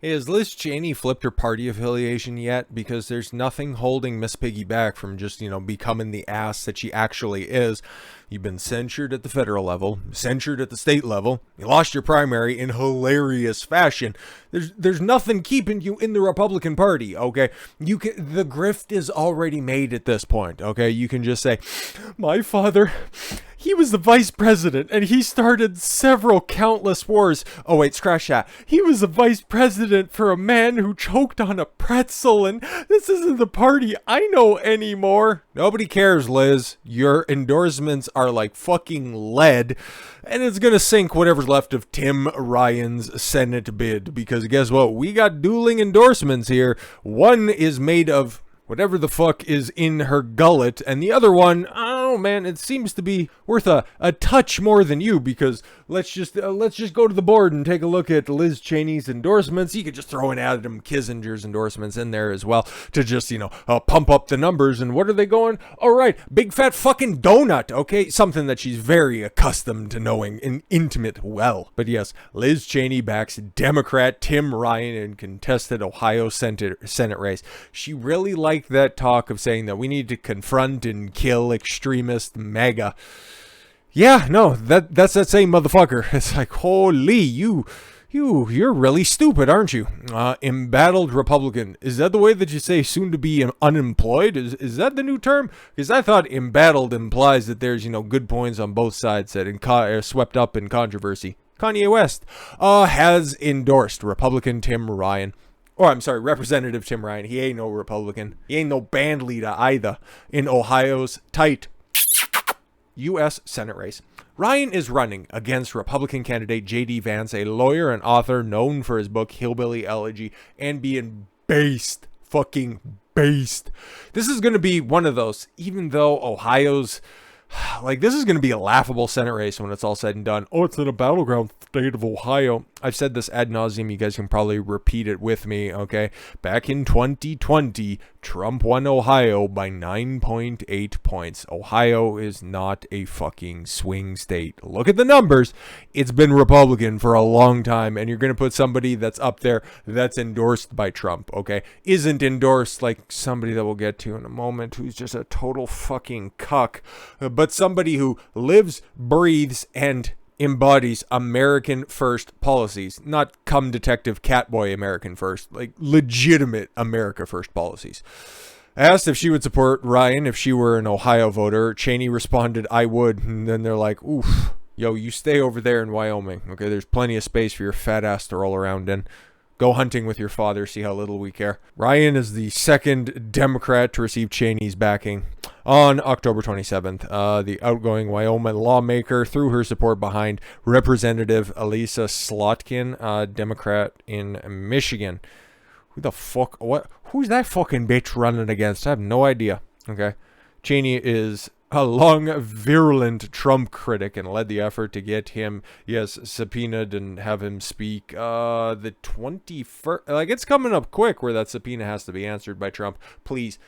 Hey, has Liz Cheney flipped her party affiliation yet? Because there's nothing holding Miss Piggy back from just, becoming the ass that she actually is. You've been censured at the federal level, censured at the state level. You lost your primary in hilarious fashion. There's nothing keeping you in the Republican Party, okay? The grift is already made at this point, okay? You can just say, my father, he was the vice president and he started several countless wars. Oh wait, scratch that. He was the vice president for a man who choked on a pretzel, and this isn't the party I know anymore. Nobody cares, Liz. Your endorsements are like fucking lead, and it's gonna sink whatever's left of Tim Ryan's Senate bid, because guess what? We got dueling endorsements here. One is made of whatever the fuck is in her gullet, and the other one, oh man, it seems to be worth a touch more than you, because let's just go to the board and take a look at Liz Cheney's endorsements. You could just throw in Adam Kissinger's endorsements in there as well to just, pump up the numbers. And what are they going? All right, big fat fucking donut, okay? Something that she's very accustomed to knowing and intimate well. But yes, Liz Cheney backs Democrat Tim Ryan in contested Ohio Senate race. She really liked that talk of saying that we need to confront and kill extremist MAGA. Yeah, no, that's that same motherfucker. It's like, holy, you're really stupid, aren't you? Embattled Republican. Is that the way that you say soon to be unemployed? Is that the new term? Because I thought embattled implies that there's, good points on both sides that are swept up in controversy. Kanye West has endorsed Republican Tim Ryan. Or, I'm sorry, Representative Tim Ryan. He ain't no Republican. He ain't no band leader either in Ohio's tight U.S. Senate race. Ryan is running against Republican candidate J.D. Vance, a lawyer and author known for his book Hillbilly Elegy and being based, fucking based. This is going to be one of those, even though Ohio's, this is going to be a laughable Senate race when it's all said and done. Oh, it's in a battleground state of Ohio. I've said this ad nauseum. You guys can probably repeat it with me, okay? Back in 2020, Trump won Ohio by 9.8 points. Ohio is not a fucking swing state. Look at the numbers. It's been Republican for a long time, and you're going to put somebody that's up there that's endorsed by Trump, okay? Isn't endorsed like somebody that we'll get to in a moment who's just a total fucking cuck, but somebody who lives, breathes, and embodies American first policies, not come detective catboy American first, like legitimate America first policies. Asked if she would support Ryan if she were an Ohio voter, Cheney responded, I would. And then they're like, oof, yo, you stay over there in Wyoming, okay? There's plenty of space for your fat ass to roll around in. Go hunting with your father, see how little we care. Ryan is the second Democrat to receive Cheney's backing. On October 27th, the outgoing Wyoming lawmaker threw her support behind Representative Elisa Slotkin, Democrat in Michigan. Who's that fucking bitch running against? I have no idea. Okay. Cheney is a long, virulent Trump critic and led the effort to get him, subpoenaed and have him speak the 21st. It's coming up quick where that subpoena has to be answered by Trump. Please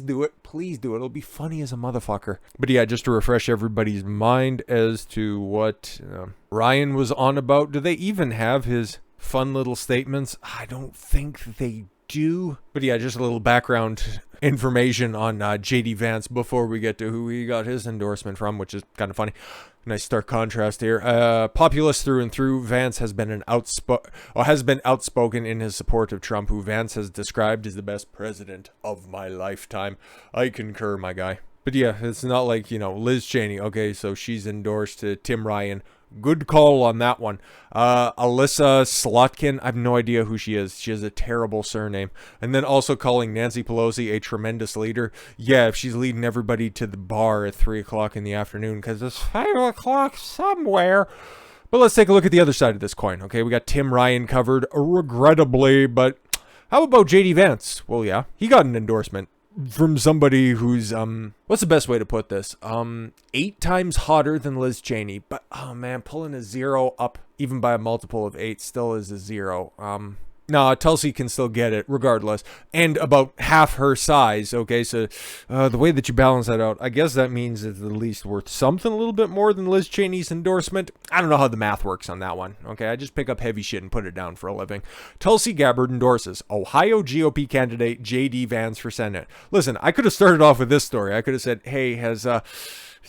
do it. Please do it. It'll be funny as a motherfucker. But yeah, just to refresh everybody's mind as to what Ryan was on about. Do they even have his fun little statements? I don't think they do. But yeah, just a little background information on J.D. Vance before we get to who he got his endorsement from, which is kind of funny. Nice stark contrast here. Populist through and through, Vance has been outspoken in his support of Trump, who Vance has described as the best president of my lifetime. I concur, my guy. But yeah, it's not like, Liz Cheney. Okay, so she's endorsed Tim Ryan. Good call on that one. Alyssa Slotkin, I have no idea who she is. She has a terrible surname. And then also calling Nancy Pelosi a tremendous leader. Yeah, if she's leading everybody to the bar at 3 o'clock in the afternoon because it's 5 o'clock somewhere. But let's take a look at the other side of this coin. Okay, we got Tim Ryan covered, regrettably, but how about J.D. Vance? Well, yeah, he got an endorsement from somebody who's, what's the best way to put this? 8 times hotter than Liz Cheney, but, oh man, pulling a 0 up, even by a multiple of 8, still is a 0. No, Tulsi can still get it regardless. And about half her size, okay? So the way that you balance that out, I guess that means it's at least worth something a little bit more than Liz Cheney's endorsement. I don't know how the math works on that one, okay? I just pick up heavy shit and put it down for a living. Tulsi Gabbard endorses Ohio GOP candidate J.D. Vance for Senate. Listen, I could have started off with this story. I could have said, hey, has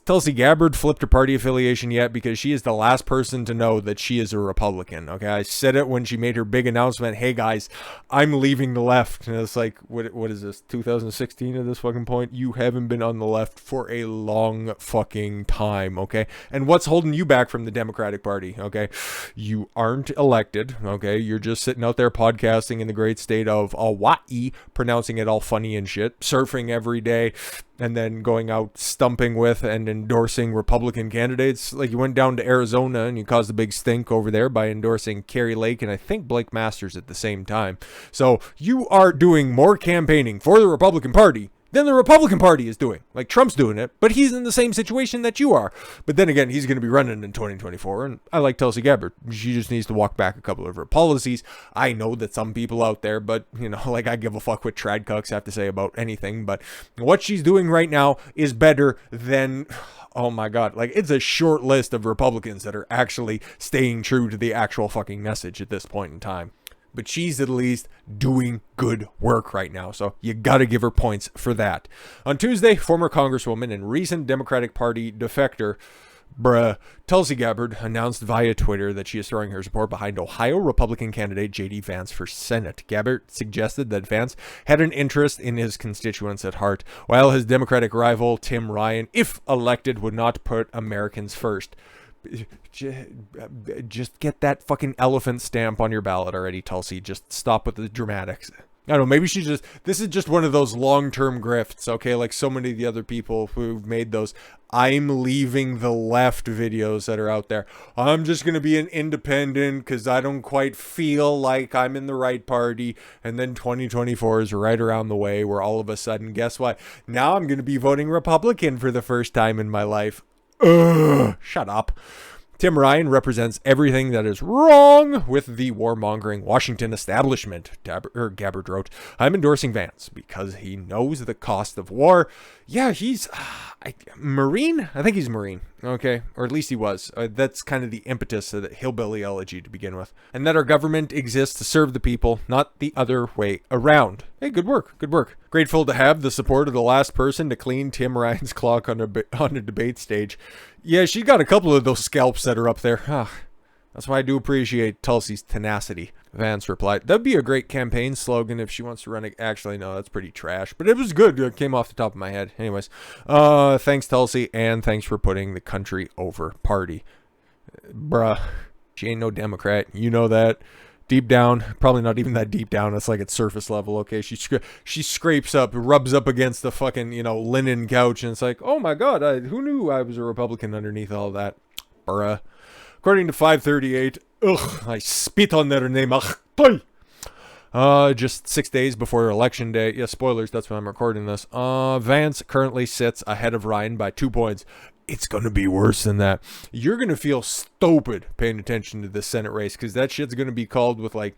Tulsi Gabbard flipped her party affiliation yet? Because she is the last person to know that she is a Republican. Okay, I said it when she made her big announcement. Hey guys, I'm leaving the left. And it's like, what is this? 2016 at this fucking point? You haven't been on the left for a long fucking time. Okay, and what's holding you back from the Democratic Party? Okay, you aren't elected. Okay, you're just sitting out there podcasting in the great state of Hawaii, pronouncing it all funny and shit, surfing every day, and then going out stumping with and endorsing Republican candidates. Like you went down to Arizona and you caused a big stink over there by endorsing Carrie Lake and I think Blake Masters at the same time. So you are doing more campaigning for the Republican Party than the Republican Party is doing. Like Trump's doing it, but he's in the same situation that you are. But then again, he's going to be running in 2024, and I like Tulsi Gabbard. She just needs to walk back a couple of her policies. I know that some people out there, but, you know, like I give a fuck what trad cucks have to say about anything, but what she's doing right now is better than... Oh my God, like it's a short list of Republicans that are actually staying true to the actual fucking message at this point in time. But she's at least doing good work right now, so you gotta give her points for that. On Tuesday, former Congresswoman and recent Democratic Party defector, Tulsi Gabbard announced via Twitter that she is throwing her support behind Ohio Republican candidate J.D. Vance for Senate. Gabbard suggested that Vance had an interest in his constituents at heart, while his Democratic rival Tim Ryan, if elected, would not put Americans first. Just get that fucking elephant stamp on your ballot already, Tulsi. Just stop with the dramatics. I don't know, maybe this is just one of those long-term grifts, okay? Like so many of the other people who've made those I'm leaving the left videos that are out there. I'm just going to be an independent because I don't quite feel like I'm in the right party. And then 2024 is right around the way where all of a sudden, guess what? Now I'm going to be voting Republican for the first time in my life. Ugh, shut up. Tim Ryan represents everything that is wrong with the warmongering Washington establishment, Gabbard wrote. I'm endorsing Vance because he knows the cost of war. Yeah, he's Marine? I think he's Marine, okay? Or at least he was. That's kind of the impetus of the hillbilly elegy to begin with. And that our government exists to serve the people, not the other way around. Hey, good work, good work. Grateful to have the support of the last person to clean Tim Ryan's clock on a debate stage. Yeah, she got a couple of those scalps that are up there. That's why I do appreciate Tulsi's tenacity. Vance replied, that'd be a great campaign slogan if she wants to run it. Actually, no, that's pretty trash, but it was good. It came off the top of my head. Anyways, thanks, Tulsi, and thanks for putting the country over party. Bruh, she ain't no Democrat. You know that. Deep down, probably not even that deep down. It's like at surface level, okay? She scrapes up, rubs up against the fucking, linen couch, and it's like, oh my God, who knew I was a Republican underneath all that? Bruh. According to 538, I spit on their name. Just 6 days before election day. Yeah, spoilers, that's when I'm recording this. Vance currently sits ahead of Ryan by 2 points. It's going to be worse than that. You're going to feel stupid paying attention to this Senate race because that shit's going to be called with like,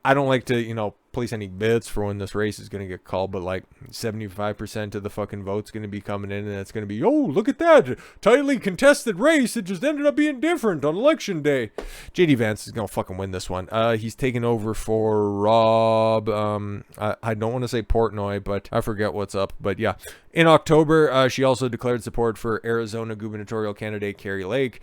I don't like to, place any bets for when this race is going to get called, but like 75% of the fucking vote's going to be coming in, and it's going to be, oh, look at that tightly contested race. It just ended up being different on election day. J.D. Vance is going to fucking win this one. He's taking over for Rob, I don't want to say Portnoy, but I forget what's up, but yeah. In October, she also declared support for Arizona gubernatorial candidate Carrie Lake,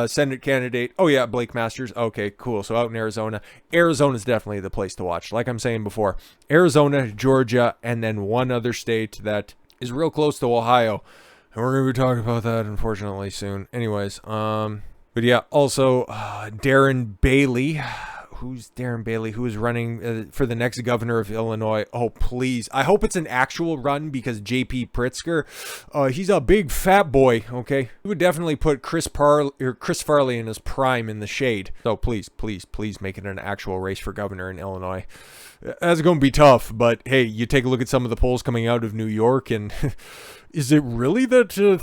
Senate candidate, oh yeah, Blake Masters. Okay, cool. So out in Arizona is definitely the place to watch. Like I'm saying before, Arizona, Georgia, and then one other state that is real close to Ohio. And we're going to be talking about that, unfortunately, soon. Anyways, but yeah, also Darren Bailey. Who's Darren Bailey? Who is running for the next governor of Illinois? Oh, please. I hope it's an actual run because J.P. Pritzker, he's a big fat boy, okay? He would definitely put Chris Farley in his prime in the shade. So please, please, please make it an actual race for governor in Illinois. That's going to be tough, but hey, you take a look at some of the polls coming out of New York, and Is it really that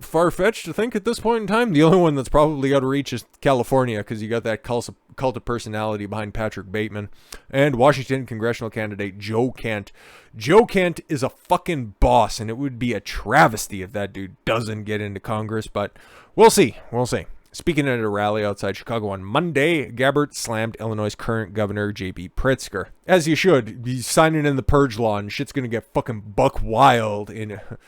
far-fetched to think at this point in time? The only one that's probably out of reach is California, because you got that cult of personality behind Patrick Bateman. And Washington congressional candidate Joe Kent. Joe Kent is a fucking boss, and it would be a travesty if that dude doesn't get into Congress, but we'll see. We'll see. Speaking at a rally outside Chicago on Monday, Gabbard slammed Illinois' current governor, J.B. Pritzker. As you should. He's signing in the purge law, and shit's gonna get fucking buck wild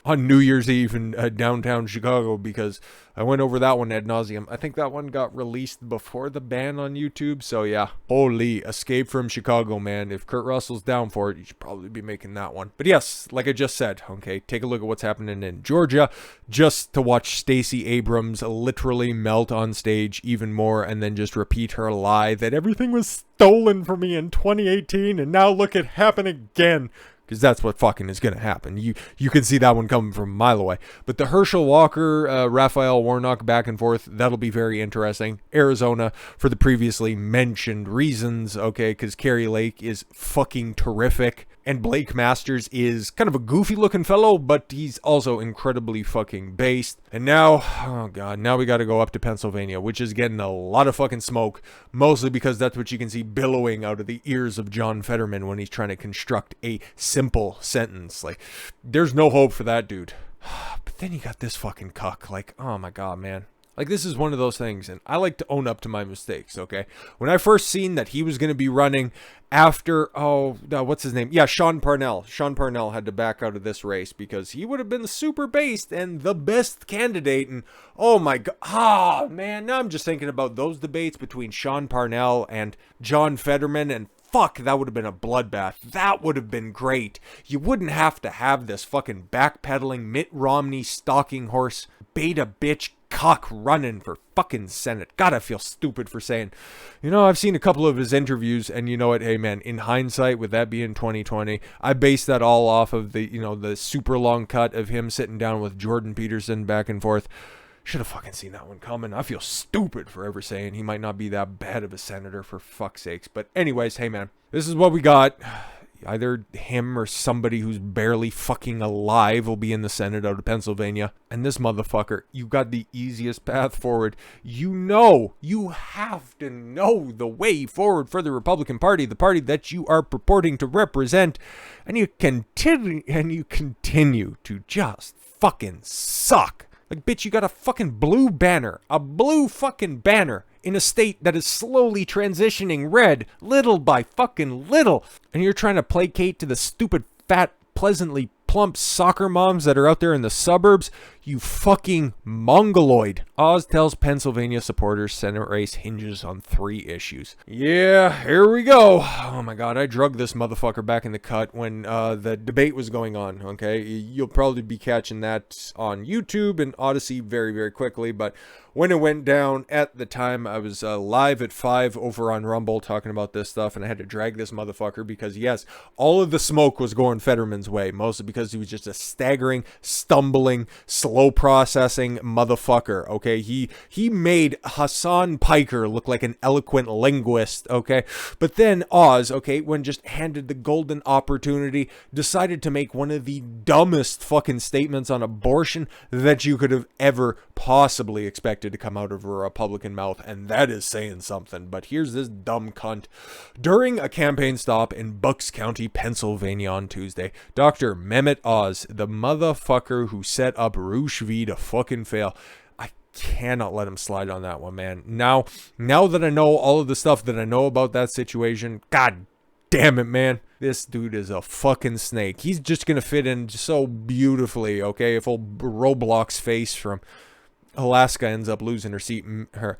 on New Year's Eve in downtown Chicago, because I went over that one ad nauseum. I think that one got released before the ban on YouTube, so yeah. Holy, Escape from Chicago, man. If Kurt Russell's down for it, you should probably be making that one. But yes, like I just said, okay, take a look at what's happening in Georgia, just to watch Stacey Abrams literally melt on stage even more, and then just repeat her lie that everything was stolen from me in 2018, and now look, it happened again. Because that's what fucking is going to happen. You can see that one coming from a mile away. But the Herschel Walker, Raphael Warnock back and forth, that'll be very interesting. Arizona, for the previously mentioned reasons, okay, because Kerry Lake is fucking terrific. And Blake Masters is kind of a goofy looking fellow, but he's also incredibly fucking based. And now, oh god, now we got to go up to Pennsylvania, which is getting a lot of fucking smoke. Mostly because that's what you can see billowing out of the ears of John Fetterman when he's trying to construct a simple sentence. Like, there's no hope for that dude. But then you got this fucking cuck. Like, oh my god, man. Like, this is one of those things, and I like to own up to my mistakes, okay? When I first seen that he was going to be running after, what's his name? Yeah, Sean Parnell. Sean Parnell had to back out of this race because he would have been the super based and the best candidate, and oh my god, man, now I'm just thinking about those debates between Sean Parnell and John Fetterman, and fuck, that would have been a bloodbath. That would have been great. You wouldn't have to have this fucking backpedaling Mitt Romney stalking horse beta bitch cock running for fucking Senate. God, I feel stupid for saying. You know, I've seen a couple of his interviews, and you know what? Hey, man, in hindsight, with that being 2020, I based that all off of the super long cut of him sitting down with Jordan Peterson back and forth. Should have fucking seen that one coming. I feel stupid for ever saying he might not be that bad of a senator, for fuck's sakes. But anyways, hey, man, this is what we got. Either him or somebody who's barely fucking alive will be in the Senate out of Pennsylvania. And this motherfucker, you got the easiest path forward. You have to know the way forward for the Republican Party, the party that you are purporting to represent. And you continue to just fucking suck. Like, bitch, you got a fucking blue banner. A blue fucking banner. In a state that is slowly transitioning red, little by fucking little. And you're trying to placate to the stupid, fat, pleasantly plump soccer moms that are out there in the suburbs. You fucking mongoloid. Oz tells Pennsylvania supporters Senate race hinges on 3 issues. Yeah, here we go. Oh my god, I drug this motherfucker back in the cut when the debate was going on, okay? You'll probably be catching that on YouTube and Odyssey very, very quickly, but when it went down at the time, I was live at 5 over on Rumble talking about this stuff, and I had to drag this motherfucker because, yes, all of the smoke was going Fetterman's way, mostly because he was just a staggering, stumbling, slow processing motherfucker, okay? He made Hassan Piker look like an eloquent linguist, okay? But then Oz, okay, when just handed the golden opportunity, decided to make one of the dumbest fucking statements on abortion that you could have ever possibly expected to come out of a Republican mouth, and that is saying something. But here's this dumb cunt. During a campaign stop in Bucks County, Pennsylvania on Tuesday, Dr. Mehmet Oz, the motherfucker who set up Rouge V to fucking fail, I cannot let him slide on that one, man. Now that I know all of the stuff that I know about that situation, god damn it, man. This dude is a fucking snake. He's just gonna fit in so beautifully, okay? If old Roblox face from Alaska ends up losing her seat, her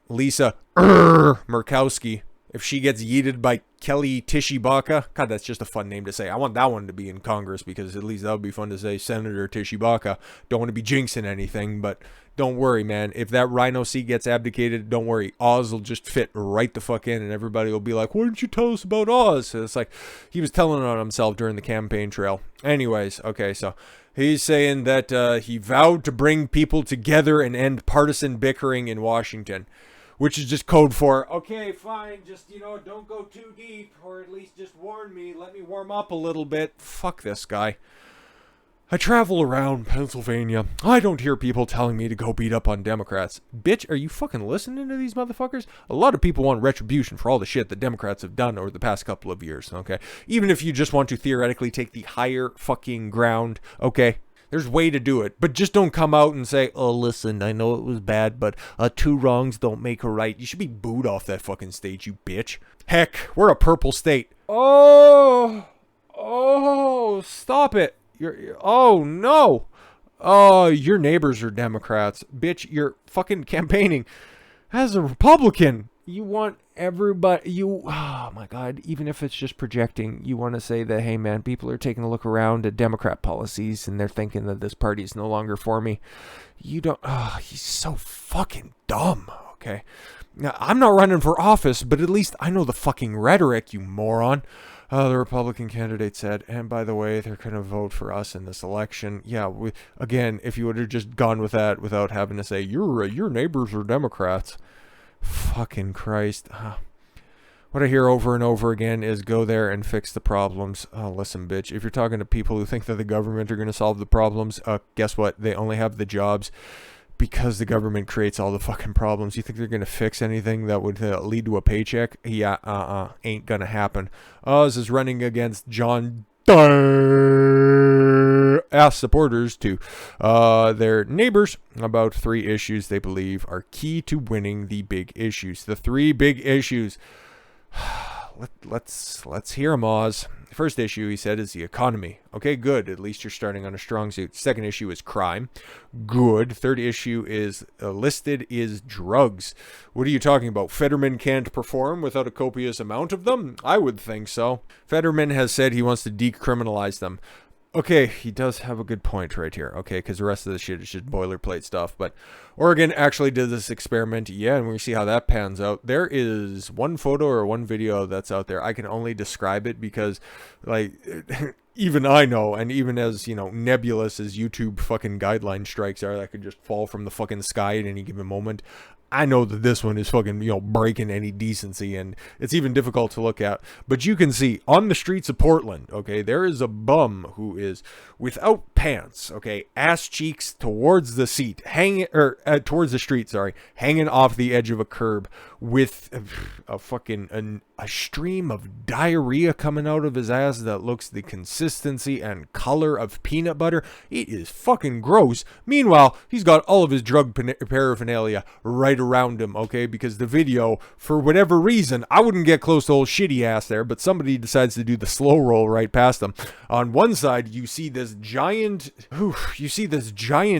Lisa Murkowski, if she gets yeeted by Kelly Tishibaka, god, that's just a fun name to say. I want that one to be in Congress because at least that would be fun to say, Senator Tishibaka. Don't want to be jinxing anything, but don't worry, man. If that rhino seat gets abdicated, don't worry. Oz will just fit right the fuck in, and everybody will be like, why didn't you tell us about Oz? So it's like he was telling on himself during the campaign trail. Anyways, okay, so he's saying that he vowed to bring people together and end partisan bickering in Washington, which is just code for, okay, fine, just, don't go too deep, or at least just warn me, let me warm up a little bit. Fuck this guy. I travel around Pennsylvania. I don't hear people telling me to go beat up on Democrats. Bitch, are you fucking listening to these motherfuckers? A lot of people want retribution for all the shit that Democrats have done over the past couple of years, okay? Even if you just want to theoretically take the higher fucking ground, okay? There's a way to do it, but just don't come out and say, oh, listen, I know it was bad, but two wrongs don't make a right. You should be booed off that fucking stage, you bitch. Heck, we're a purple state. Oh, stop it. Oh, no. Oh, your neighbors are Democrats. Bitch, you're fucking campaigning as a Republican. You want everybody, oh my God, even if it's just projecting, you want to say that, hey man, people are taking a look around at Democrat policies and they're thinking that this party is no longer for me. You don't, he's so fucking dumb, okay? Now, I'm not running for office, but at least I know the fucking rhetoric, you moron. The Republican candidate said, and by the way, they're going to vote for us in this election. Yeah, again, if you would have just gone with that without having to say, your neighbors are Democrats. Fucking Christ. What I hear over and over again is go there and fix the problems. Oh, listen, bitch. If you're talking to people who think that the government are going to solve the problems, guess what? They only have the jobs because the government creates all the fucking problems. You think they're going to fix anything that would lead to a paycheck? Yeah, ain't going to happen. Oz is running against John asked supporters to their neighbors about 3 issues they believe are key to winning the big issues. The 3 big issues. Let's hear them, Oz. The first issue, he said, is the economy. Okay, good. At least you're starting on a strong suit. Second issue is crime. Good. Third issue is listed is drugs. What are you talking about? Fetterman can't perform without a copious amount of them? I would think so. Fetterman has said he wants to decriminalize them. Okay, he does have a good point right here, okay, because the rest of the shit is just boilerplate stuff, but Oregon actually did this experiment, yeah, and we see how that pans out. There is one photo or one video that's out there. I can only describe it because, like, even I know, and even as, nebulous as YouTube fucking guideline strikes are that could just fall from the fucking sky at any given moment, I know that this one is fucking, breaking any decency, and it's even difficult to look at. But you can see on the streets of Portland, okay, there is a bum who is without pants, okay, ass cheeks towards the seat, towards the street, hanging off the edge of a curb with a stream of diarrhea coming out of his ass that looks the consistency and color of peanut butter. It is fucking gross. Meanwhile, he's got all of his drug paraphernalia right around him, okay? Because the video, for whatever reason, I wouldn't get close to old shitty ass there, but somebody decides to do the slow roll right past him. On one side, you see this giant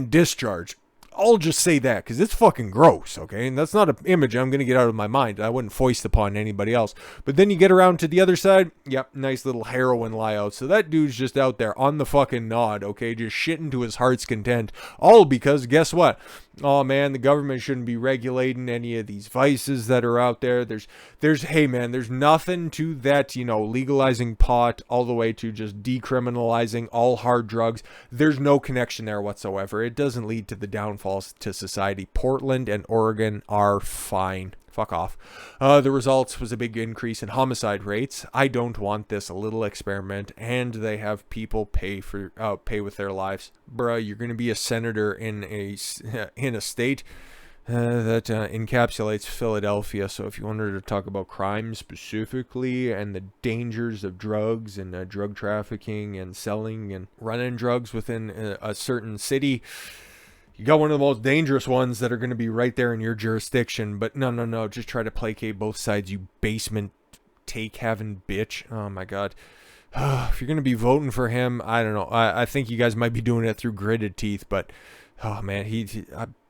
discharge. I'll just say that because it's fucking gross, okay? And that's not an image I'm going to get out of my mind. I wouldn't foist upon anybody else. But then you get around to the other side, yep, nice little heroin lie-out. So that dude's just out there on the fucking nod, okay? Just shitting to his heart's content. All because, guess what? Oh man, the government shouldn't be regulating any of these vices that are out there. Hey man, there's nothing to that, legalizing pot all the way to just decriminalizing all hard drugs. There's no connection there whatsoever. It doesn't lead to the downfalls to society. Portland and Oregon are fine. Fuck off. The results was a big increase in homicide rates. I don't want this little experiment, and they have people pay with their lives. Bruh, you're going to be a senator in a state that encapsulates Philadelphia. So if you wanted to talk about crime specifically and the dangers of drugs and drug trafficking and selling and running drugs within a certain city, you got one of the most dangerous ones that are going to be right there in your jurisdiction. But no. Just try to placate both sides, you basement take-having bitch. Oh, my God. If you're going to be voting for him, I don't know. I think you guys might be doing it through gritted teeth. But, oh, man,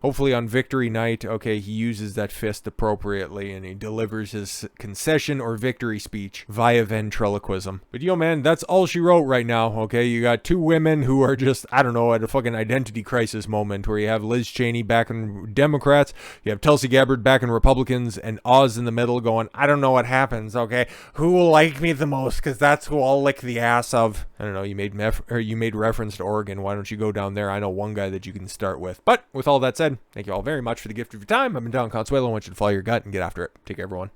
hopefully on victory night, okay, he uses that fist appropriately and he delivers his concession or victory speech via ventriloquism. But man, that's all she wrote right now, okay? You got 2 women who are just, I don't know, at a fucking identity crisis moment where you have Liz Cheney back in Democrats, you have Tulsi Gabbard back in Republicans, and Oz in the middle going, I don't know what happens, okay? Who will like me the most? Because that's who I'll lick the ass of. I don't know, you made reference to Oregon. Why don't you go down there? I know one guy that you can start with. But with all that said, thank you all very much for the gift of your time. I've been Don Consuelo. I want you to follow your gut and get after it. Take care, everyone.